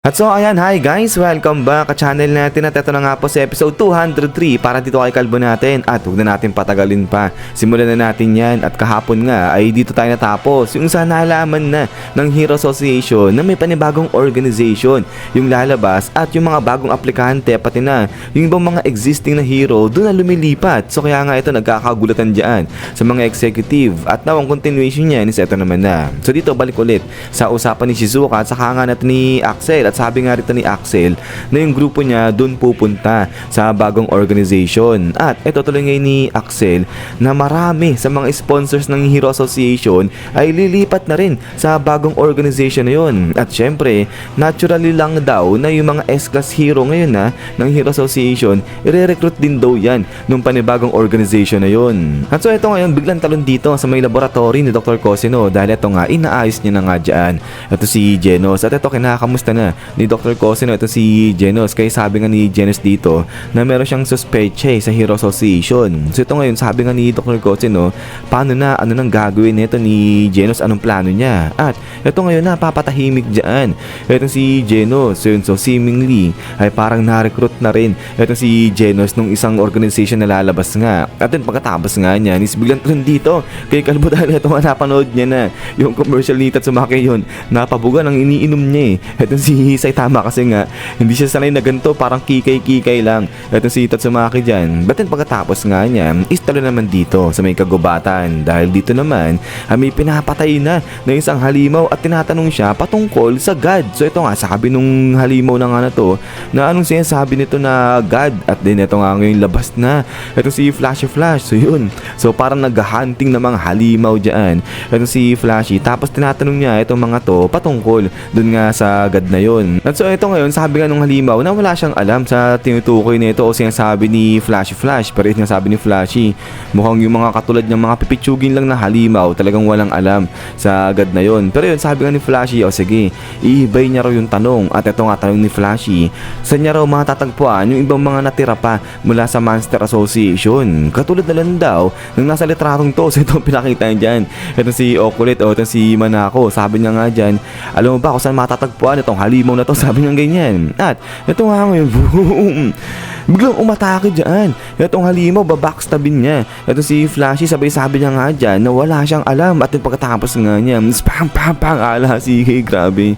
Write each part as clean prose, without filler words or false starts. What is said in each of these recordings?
At so ayan, hi guys! Welcome back sa channel natin at ito na nga po sa episode 203 para dito kay Kalbo natin at huwag na natin patagalin pa. Simulan na natin yan at kahapon nga ay dito tayo natapos yung sa nalaman na ng Hero Association na may panibagong organization yung lalabas at yung mga bagong aplikante pati na yung ibang mga existing na hero doon na lumilipat. So kaya nga ito nagkakagulatan dyan sa mga executive at now ang continuation niya is ito naman na. So dito balik ulit sa usapan ni Shizuka at saka nga natin ni Axel. At sabi nga rito ni Axel na yung grupo niya dun pupunta sa bagong organization. At ito tuloy ngayon ni Axel na marami sa mga sponsors ng Hero Association ay lilipat na rin sa bagong organization na yun. At syempre, naturally lang daw na yung mga S-Class hero ngayon na ng Hero Association, i-recruit din daw yan nung panibagong organization na yun. At so ito ngayon, biglang talon dito sa may laboratory ni Dr. Cosino dahil ito nga, inaayos niya na nga dyan. Ito si Genos at ito kinakamusta na ni Dr. Cosino, ito si Genos. Kaya sabi nga ni Genos dito na meron siyang suspeche sa Hero Association. So ito ngayon, sabi nga ni Dr. Cosino, paano na, ano nang gagawin nito ni Genos, anong plano niya. At ito ngayon, napapatahimik dyan. Ito si Genos. So seemingly ay parang na-recruit na rin ito si Genos nung isang organization na lalabas nga. At then pagkatapos nga niya, is biglang tulun dito kay Kalbo dahil ito nga napanood niya na yung commercial ni Tatsumaki yun. Napabuga ng iniinom niya eh. Ito si Saitama kasi nga hindi siya sanay na ganito, parang kikay-kikay lang. Ito si Tatsumaki dyan. But then pagkatapos nga niya, is talo naman dito sa may kagubatan dahil dito naman may pinapatay na isang halimaw at tinatanong siya patungkol sa God. So ito nga, sabi nung halimaw na nga na to na anong sinasabi nito na God. At din ito nga ngayon labas na ito si Flashy Flash. So yun, so parang naghahunting na mga halimaw dyan ito si Flashy, tapos tinatanong niya itong mga to patungkol dun nga sa God na yun. At so ito ngayon, sabi nga nung halimaw na wala siyang alam sa tinutukoy nito o sinasabi ni Flashy Flash. Pero ito nga sabi ni Flashy, mukhang yung mga katulad ng mga pipitsugin lang na halimaw talagang walang alam sa God na yun. Pero yun, sabi nga ni Flashy, o sige, iibay niya raw yung tanong. At ito nga tanong ni Flashy, saan niya raw matatagpuan yung ibang mga natira pa mula sa Monster Association? Katulad na lang daw nung nasa litratong to. So ito pinakita niya dyan. Ito si Okulit o ito si Manako. Sabi niya nga dyan, alam mo ba kung saan matatagpuan itong halimaw na to? Sabi niya ganyan. At ito nga ngayon, boom, biglang umatake dyan. Itong halimaw, babackstabin niya. Ito si Flashy, sabi niya nga dyan na wala siyang alam. At pagkatapos nga niya, pang ala, sige, grabe.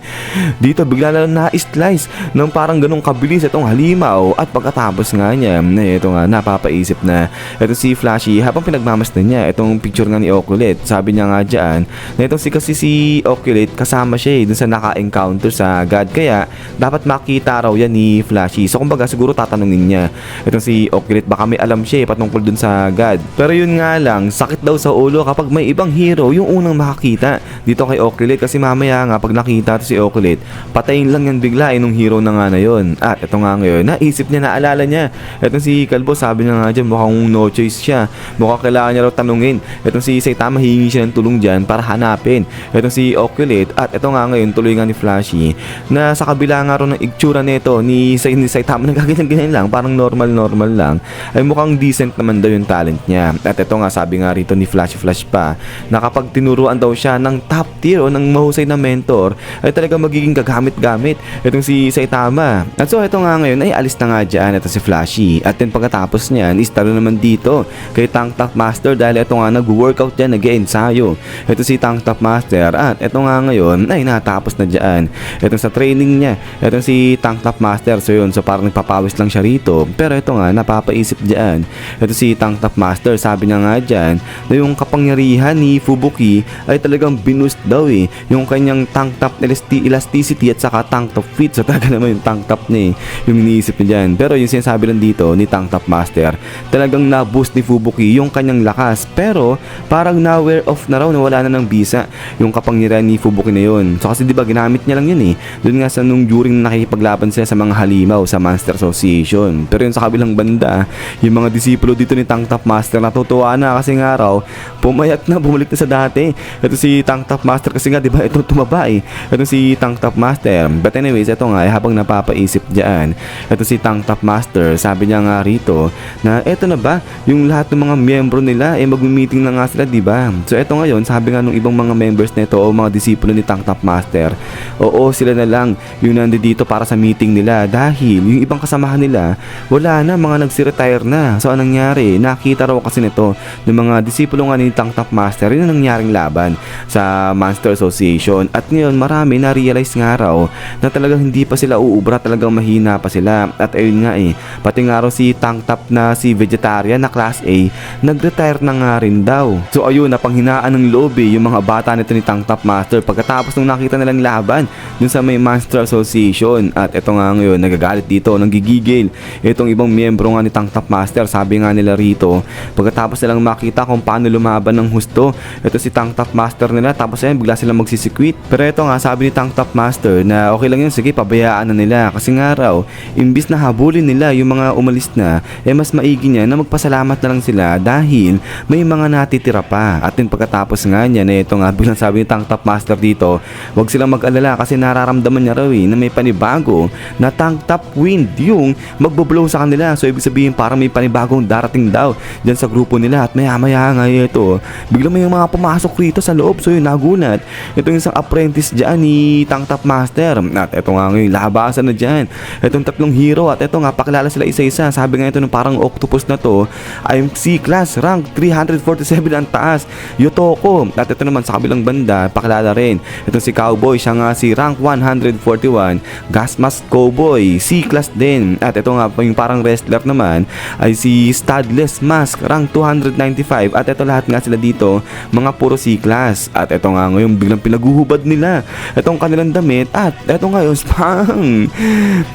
Dito bigla na na-slice ng parang ganong kabilis itong halimaw. At pagkatapos nga niya, ito nga, napapaisip na. Ito si Flashy, habang pinagmamasdan niya itong picture nga ni Okulit, sabi niya nga dyan na itong kasi si Okulit, kasama siya dun sa naka-encounter sa God. Kaya dapat makita raw yan ni Flashy. So kumbaga siguro tatanungin niya itong si Okulit, baka may alam siya patungkol dun sa God. Pero yun nga lang, sakit daw sa ulo kapag may ibang hero yung unang makakita dito kay Okulit. Kasi mamaya nga pag nakita to si Okulit, patayin lang yan bigla nung hero na nga na yun. At ito nga ngayon, naisip niya, naalala niya itong si Kalbo, sabi niya nga dyan mukhang no choice siya, mukhang kailangan niya raw tanungin itong si Saitama, hihingi siya ng tulong dyan para hanapin itong si Okulit. At ito nga ngayon, tuloy nga ni Flashy na sa kabila nga rin ng itsura nito ni Saitama, nagaganyan lang, parang normal lang, ay mukhang decent naman daw yung talent niya. At ito nga, sabi nga rito ni Flashy Flash pa na kapag tinuruan daw siya ng top tier o ng mahusay na mentor, ay talaga magiging gagamit-gamit itong si Saitama. At so ito nga ngayon, ay alis na nga dyan ito si Flashy. At then pagkatapos niyan, is talo naman dito kay Tank Top Master dahil ito nga nag-workout dyan, nag-ensayo ito si Tank Top Master. At ito nga ngayon, ay natapos na dyan ito sa training niya, ito si Tank Top Master. So yun, so parang nagpapawis lang siya rito. Pero ito nga, napapaisip dyan ito si Tank Top Master. Sabi niya nga dyan na yung kapangyarihan ni Fubuki ay talagang binoost daw yung kanyang tank top elasticity at saka tank top fit. So talaga naman yung tank top niya yung iniisip niya dyan. Pero yung sinasabi lang dito ni Tank Top Master, talagang na-boost ni Fubuki yung kanyang lakas. Pero parang na-wear off na raw, na wala na ng bisa yung kapangyarihan ni Fubuki na yun. So kasi diba ginamit niya lang yun doon nga sa nung during nakikipaglaban sila sa mga halimaw sa Monster Association. Pero yun sa kabilang banda, yung mga disipulo dito ni Tank Top Master natutuwa na kasi nga raw pumayat na, bumalik na sa dati. Ito si Tank Top Master kasi nga diba ito tumaba ito si Tank Top Master. But anyways, ito nga habang napapaisip dyan, ito si Tank Top Master, sabi niya nga rito na ito na ba yung lahat ng mga miyembro nila mag-meeting na nga sila, diba? So ito ngayon, sabi nga nung ibang mga members nito o mga disipulo ni Tank Top Master, oo, sila na lang lang yung nandito para sa meeting nila dahil yung ibang kasamahan nila wala na, mga nagsi-retire na. So anong nangyari? Nakita raw kasi nito ng mga disipulo nga ni Tank Top Master yung nangyaring laban sa Monster Association, at ngayon marami na-realize nga raw na talagang hindi pa sila uubra, talagang mahina pa sila. At ayun nga pati nga raw si Tank Top na si Vegetarian na Class A nag-retire na nga rin daw. So ayun, napanghinaan ng loob yung mga bata nito ni Tank Top Master pagkatapos nung nakita nilang laban dun sa may Monster Association. At eto nga ngayon, nagagalit dito, nanggigigil itong ibang miyembro nga ni Tank Top Master. Sabi nga nila rito, pagkatapos nilang makita kung paano lumaban ng husto ito si Tank Top Master nila, tapos bigla silang magsisikwit. Pero ito nga, sabi ni Tank Top Master na okay lang yun, sige pabayaan na nila, kasi nga raw imbis na habulin nila yung mga umalis na, mas maigi niya na magpasalamat na lang sila dahil may mga natitira pa. At din pagkatapos nga niya na ito nga, biglang sabi ni Tank Top Master dito, wag silang mag-alala kasi nararamdaman niya raw na may panibago na Tank Top Wind yung magbo-blow sa kanila. So ibig sabihin parang may panibagong darating daw dyan sa grupo nila. At maya nga ito, biglang may mga pumasok rito sa loob. So yun, nagulat itong isang apprentice dyan ni Tank Top Master. At ito nga ngayon, labasan na dyan itong tatlong hero. At ito nga, pakilala sila isa-isa. Sabi nga ito ng parang octopus na to ay C-class, rank 347 ang taas, Yotoko. At ito naman sa kabilang banda, pakilala rin itong si Cowboy, siya nga si rank 141, Gas Mask Cowboy, C-class din. At ito nga yung parang wrestler naman ay si Studless Mask, rank 295. At ito lahat nga sila dito mga puro C-class. At ito nga ngayon, biglang pinaguhubad nila itong kanilang damit. At ito ngayon, spang!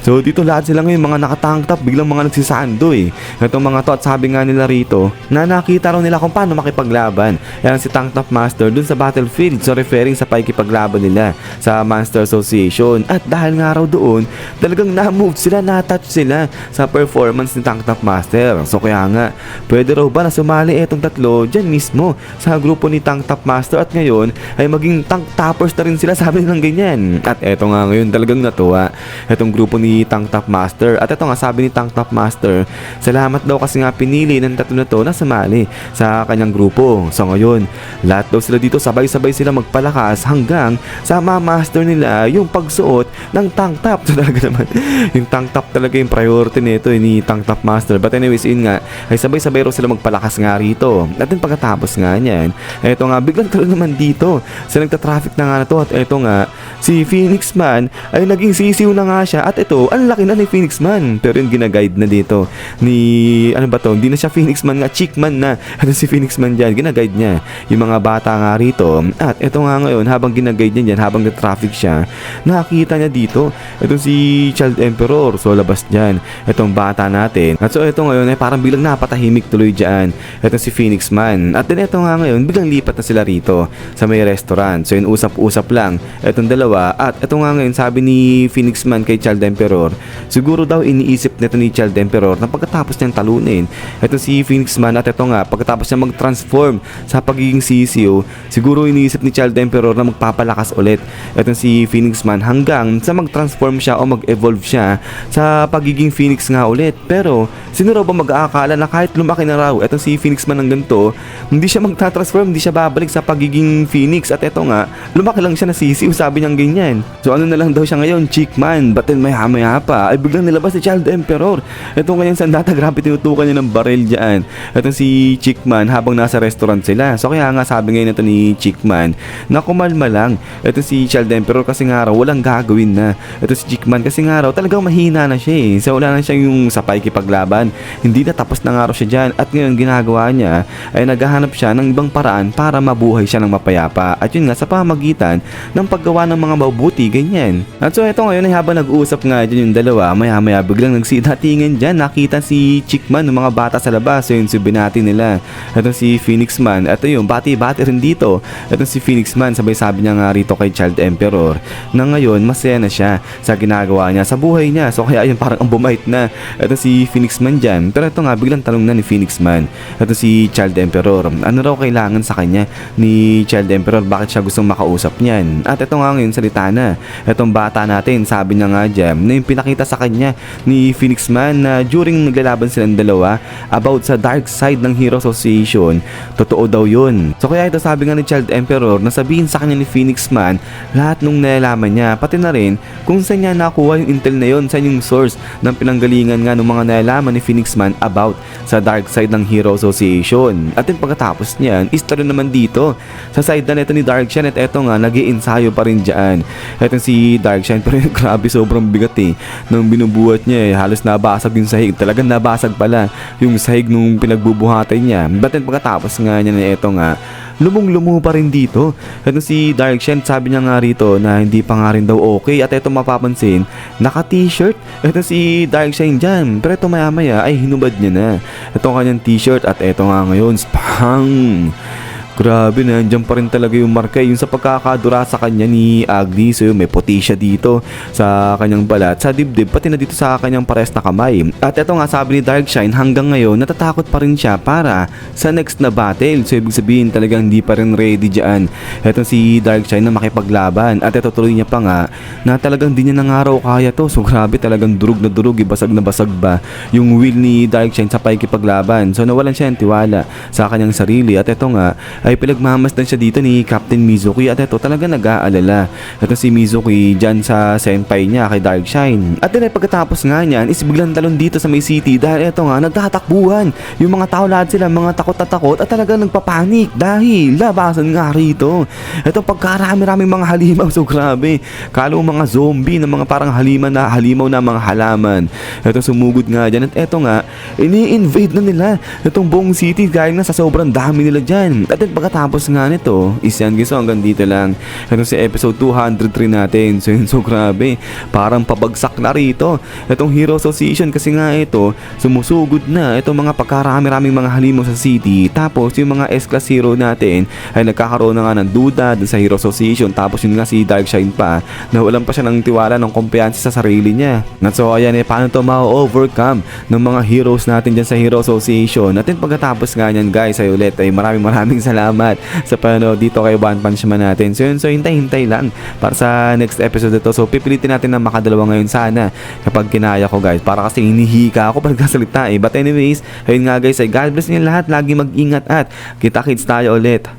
So dito lahat sila ngayon mga nakatank top, biglang mga nagsisando itong mga to. At sabi nga nila rito na nakita raw nila kung paano makipaglaban yan si Tank Top Master dun sa battlefield. So referring sa pakikipaglaban nila sa Monster Association. At dahil nga raw doon, talagang na-move sila, na-touch sila sa performance ni Tank Top Master. So kaya nga, pwede raw ba na sumali itong tatlo dyan mismo sa grupo ni Tank Top Master at ngayon ay maging tank toppers na rin sila, sabi nilang ganyan. At eto nga ngayon, talagang natuwa itong grupo ni Tank Top Master. At eto nga, sabi ni Tank Top Master, salamat daw kasi nga pinili ng tatlo na to na sumali sa kanyang grupo. So ngayon, lahat daw sila dito sabay-sabay sila magpalakas hanggang sa ma-master nila yung pagsuot ng tank top. So talaga naman, yung tank top talaga yung priority nito ni Tank Top Master. But anyways, yun nga, ay sabay-sabay raw sila magpalakas nga rito. At din pagkatapos nga niyan, eto nga, biglang talo naman dito sa nagta-traffic na nga na to. At eto nga, si Phoenix Man ay naging sisiw na nga siya. At ito, ang laki na ni Phoenix Man. Pero yung ginaguide na dito ni, ano ba to, hindi na siya Phoenix Man nga, Chick Man na. Ano si Phoenix Man dyan, ginaguide niya yung mga bata nga rito. At ito nga ngayon, habang ginaguide niya dyan, habang na-traffic siya, nakakita niya dito itong si Child Emperor. So labas dyan itong bata natin. At so ito ngayon ay parang bilang napatahimik tuloy dyan itong si Phoenix Man. At din ito nga ngayon, biglang lipat na sila rito sa may restaurant. So yun, usap-usap lang itong dalawa. At ito nga ngayon, sabi ni Phoenix Man kay Child Emperor, siguro daw iniisip nito ni Child Emperor na pagkatapos niyang talunin itong si Phoenix Man, at ito nga, pagkatapos niya mag-transform sa pagiging sisiyo, siguro iniisip ni Child Emperor na magpapalakas ulit itong si Phoenix Man hanggang sa mag-transform siya o mag-evolve siya sa pagiging Phoenix nga ulit. Pero sino raw ba mag-aakala na kahit lumaki na raw itong si Phoenix Man ng ganito, hindi siya magta-transform, hindi siya babalik sa pagiging Phoenix. At ito nga, lumaki lang siya na sisiyo, sabi niyang ganyan. So ano na lang daw siya ngayon, Chick Man. But then maya pa ay biglang nilabas si Child Emperor. Ito ngayon sandata, grabe tinutukan niya ng baril dyan itong si Chick Man habang nasa restaurant sila. So kaya nga sabi ngayon ito ni Chick Man na kumalma lang ito si Child Emperor kasi nga raw walang gagawin na ito si Chick Man kasi nga raw talagang mahina na siya So wala na siya yung sapay kipaglaban, hindi na, tapos na nga raw siya dyan. At ngayon ginagawa niya ay naghahanap siya ng ibang paraan para mabuhay siya ng mapayapa. At yun nga, sa pamagitan ng paggawa ng mga mabuti, ganyan. At so ito ngayon ay habang nag-uusap nga dyan yung dalawa, maya biglang nagsidatingan dyan, nakita si Chick Man ng mga bata sa labas. So yun, binati nila itong si Phoenix Man. Ito yung bati-bati rin dito itong si Phoenix Man. Sabay sabi niya nga rito kay Child Emperor na ngayon masaya na siya sa ginagawa niya sa buhay niya. So kaya yun, parang ang bumait na itong si Phoenix Man dyan. Pero ito nga, biglang tanong na ni Phoenix Man ito si Child Emperor, ano raw kailangan sa kanya ni Child Emperor, bakit siya gustong makausap niyan. At ito nga ngayon, salita na itong bata natin. Sabi niya nga dyan na yung pinakita sa sa kanya ni Phoenix Man na during naglalaban silang dalawa about sa dark side ng Hero Association. Totoo daw yun. So kaya ito sabi nga ni Child Emperor na sabihin sa kanya ni Phoenix Man lahat nung nalalaman niya, pati na rin kung saan niya nakuha yung intel na yun, saan yung source ng pinanggalingan nga ng mga nalalaman ni Phoenix Man about sa dark side ng Hero Association. At yung pagkatapos niyan, istorya naman dito sa side na ito ni Darkshine, at eto nga nag-iensayo pa rin dyan. Eto si Darkshine, pero grabe sobrang bigat nung binubuhat niya halos nabasag yung sahig. Talagang nabasag pala yung sahig nung pinagbubuhatan niya. But then pagkatapos nga niya na eto nga, lumong-lumo pa rin dito. Ito si Darkshine, sabi niya nga rito na hindi pa nga rin daw okay. At ito mapapansin, naka-t-shirt. Ito si Darkshine dyan. Pero ito maya-maya ay hinubad niya na. Ito kanyang t-shirt at ito nga ngayon, spang! Grabe, nandiyan pa rin talaga yung marka. Yung sa pagkakadura sa kanya ni Agni. So may puti siya dito sa kanyang balat, sa dibdib, pati na dito sa kanyang pares na kamay. At ito nga sabi ni Darkshine, hanggang ngayon natatakot pa rin siya para sa next na battle. So ibig sabihin talagang hindi pa rin ready dyan ito si Darkshine na makipaglaban. At ito tuloy niya pa nga na talagang di niya na araw kaya to. So grabe, talagang durug na durug, basag na basag ba yung will ni Darkshine sa pakikipaglaban. So nawalan siya ng tiwala sa kanyang sarili. At ito nga ay pinagmamasdan siya dito ni Captain Mizuki. At ito talaga nag-aalala ito si Mizuki dyan sa senpai niya kay Darkshine. At din ay pagkatapos nga niyan is biglang talon dito sa may city dahil ito nga nagtatakbuhan yung mga tao, lahat sila mga takot na takot at talagang nagpapanik dahil labasan nga rito. Ito pagkarami-raming mga halimaw. So grabe, kala mo mga zombie na mga parang halimaw na mga halaman. Ito sumugod nga dyan. At ito nga ini-invade na nila itong buong city dahil nga sa sobrang dami nila dyan. At pagkatapos nga nito is yan guys, so hanggang dito lang ito si episode 203 natin. So yun, so grabe, parang pabagsak na rito itong Hero Association kasi nga ito sumusugod na itong mga pagkarami-raming mga halimaw sa city. Tapos yung mga S-class hero natin ay nagkakaroon na nga ng duda dun sa Hero Association. Tapos yun nga si Darkshine pa na walang pa siya ng tiwala, ng kumpiyansa sa sarili niya. At so ayan paano to ma-overcome ng mga heroes natin dyan sa Hero Association. At pagkatapos nga yan guys ay ulit ay maraming salamat sa panonood dito kay One Punch Man natin. So yun, so hintay-hintay lang para sa next episode ito. So pipilitin natin na makadalawa ngayon sana kapag kinaya ko guys, para kasi hinihika ako pagkasalita But anyways, ayun nga guys, ay God bless niyo lahat, lagi mag-ingat at kita-kits tayo ulit.